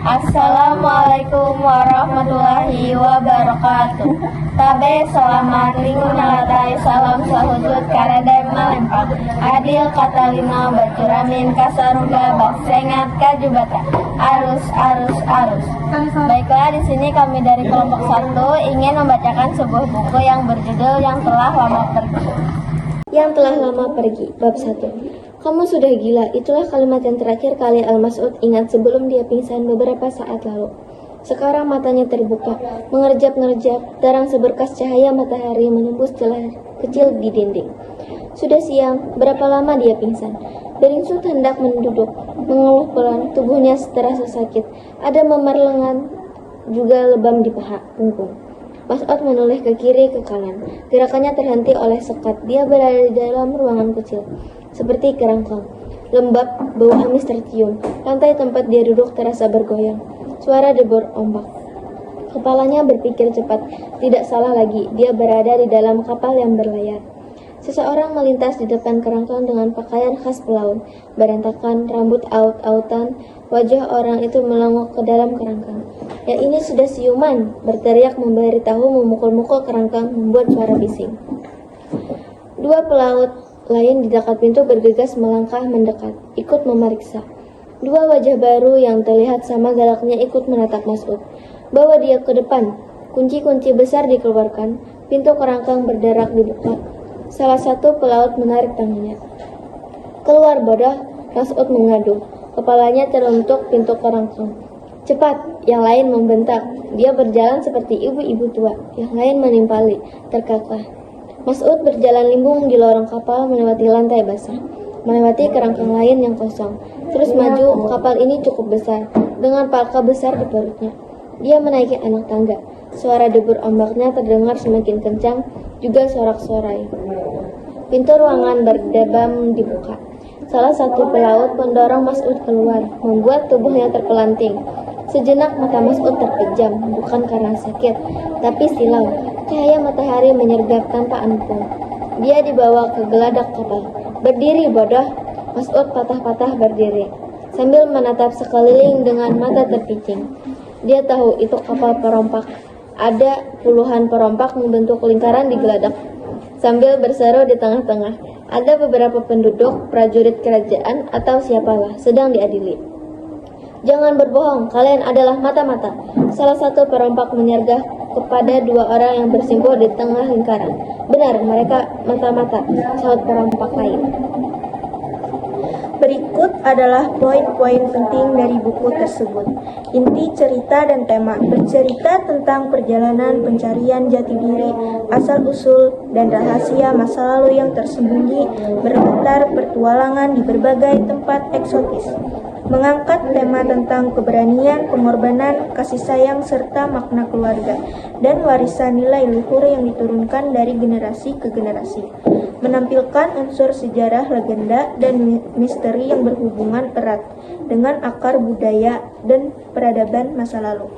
Assalamualaikum warahmatullahi wabarakatuh. Tabe selamat minggu nalatai salam sahujud karedem malempang. Adil katalina bacuramin kasaruga baksengat kajubata. Arus. Baiklah, di sini kami dari kelompok 1 ingin membacakan sebuah buku yang berjudul Yang Telah Lama Pergi. Yang telah lama pergi, bab 1. Kamu sudah gila, itulah kalimat yang terakhir kali Al-Mas'ud ingat sebelum dia pingsan beberapa saat lalu. Sekarang matanya terbuka, mengerjap-ngerjap, terang seberkas cahaya matahari menembus celah kecil di dinding. Sudah siang, berapa lama dia pingsan? Beringsut hendak menduduk, mengeluh pelan, tubuhnya terasa sakit. Ada memar lengan, juga lebam di paha, punggung. Mas'ud menoleh ke kiri ke kanan. Gerakannya terhenti oleh sekat. Dia berada di dalam ruangan kecil, seperti kerangkeng. Lembab, bau amis tercium. Lantai tempat dia duduk terasa bergoyang. Suara debur ombak. Kepalanya berpikir cepat. Tidak salah lagi, dia berada di dalam kapal yang berlayar. Seseorang melintas di depan kerangkeng dengan pakaian khas pelaut, berantakan, rambut aut-autan. Wajah orang itu melongok ke dalam kerangkeng. Ya, ini sudah siuman, berteriak memberitahu, memukul-mukul kerangkeng, membuat suara bising. Dua pelaut lain di dekat pintu bergegas melangkah mendekat, ikut memeriksa. Dua wajah baru yang terlihat sama galaknya ikut menatap Mas'ud. Bawa dia ke depan. Kunci-kunci besar dikeluarkan, pintu kerangkeng berderak dibuka. Salah satu pelaut menarik tangannya. Keluar bodoh, Mas'ud mengadu. Kepalanya teruntuk pintu kerangkeng. Cepat, yang lain membentak. Dia berjalan seperti ibu-ibu tua, yang lain menimpali, terkakah. Mas'ud berjalan limbung di lorong kapal melewati lantai basah, melewati kerangkeng lain yang kosong. Terus maju, kapal ini cukup besar, dengan palka besar di perutnya. Dia menaiki anak tangga. Suara debur ombaknya terdengar semakin kencang, juga sorak-sorai. Pintu ruangan berdebam dibuka. Salah satu pelaut mendorong Mas'ud keluar, membuat tubuhnya terpelanting. Sejenak mata Mas'ud terpejam, bukan karena sakit, tapi silau. Cahaya matahari menyergap tanpa ampun. Dia dibawa ke geladak kapal. Berdiri, bodoh! Mas'ud patah-patah berdiri, sambil menatap sekeliling dengan mata terpicing. Dia tahu itu kapal perompak. Ada puluhan perompak membentuk lingkaran di geladak, sambil berseru di tengah-tengah. Ada beberapa penduduk, prajurit kerajaan, atau siapalah, sedang diadili. Jangan berbohong, kalian adalah mata-mata. Salah satu perompak menyergah kepada dua orang yang bersimpuh di tengah lingkaran. Benar, mereka mata-mata, sahut perompak lain. Berikut adalah poin-poin penting dari buku tersebut. Inti cerita dan tema bercerita tentang perjalanan pencarian jati diri, asal-usul, dan rahasia masa lalu yang tersembunyi, berputar pertualangan di berbagai tempat eksotis. Mengangkat tema tentang keberanian, pengorbanan, kasih sayang, serta makna keluarga, dan warisan nilai luhur yang diturunkan dari generasi ke generasi. Menampilkan unsur sejarah, legenda, dan misteri yang berhubungan erat dengan akar budaya dan peradaban masa lalu.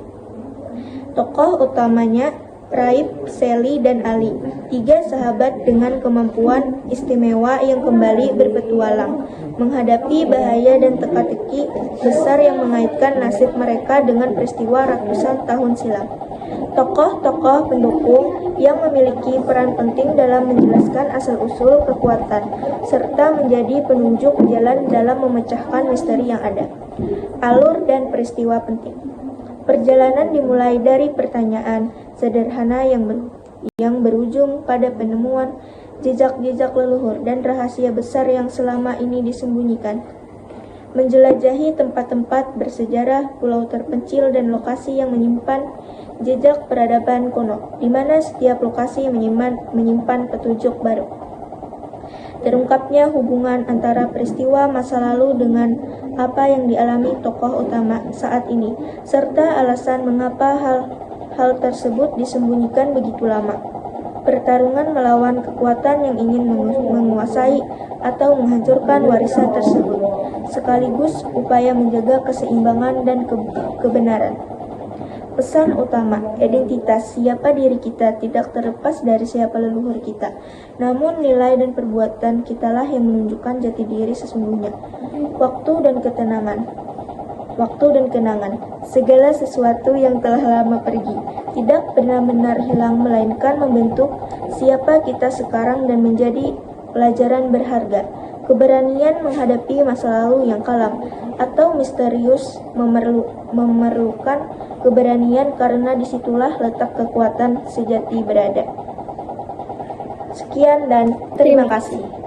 Tokoh utamanya Raib, Sally, dan Ali, tiga sahabat dengan kemampuan istimewa yang kembali berpetualang, menghadapi bahaya dan teka-teki besar yang mengaitkan nasib mereka dengan peristiwa ratusan tahun silam. Tokoh-tokoh pendukung yang memiliki peran penting dalam menjelaskan asal-usul kekuatan, serta menjadi penunjuk jalan dalam memecahkan misteri yang ada. Alur dan peristiwa penting. Perjalanan dimulai dari pertanyaan sederhana yang berujung pada penemuan jejak-jejak leluhur dan rahasia besar yang selama ini disembunyikan. Menjelajahi tempat-tempat bersejarah, pulau terpencil, dan lokasi yang menyimpan jejak peradaban kuno, di mana setiap lokasi menyimpan petunjuk baru. Terungkapnya hubungan antara peristiwa masa lalu dengan apa yang dialami tokoh utama saat ini, serta alasan mengapa hal tersebut disembunyikan begitu lama. Pertarungan melawan kekuatan yang ingin menguasai atau menghancurkan warisan tersebut, sekaligus upaya menjaga keseimbangan dan kebenaran. Pesan utama, identitas siapa diri kita tidak terlepas dari siapa leluhur kita. Namun nilai dan perbuatan kitalah yang menunjukkan jati diri sesungguhnya. Waktu dan ketenangan. waktu dan kenangan. Segala sesuatu yang telah lama pergi tidak benar-benar hilang, melainkan membentuk siapa kita sekarang dan menjadi pelajaran berharga. Keberanian menghadapi masa lalu yang kelam atau misterius memerlukan keberanian, karena disitulah letak kekuatan sejati berada. Sekian dan terima kasih.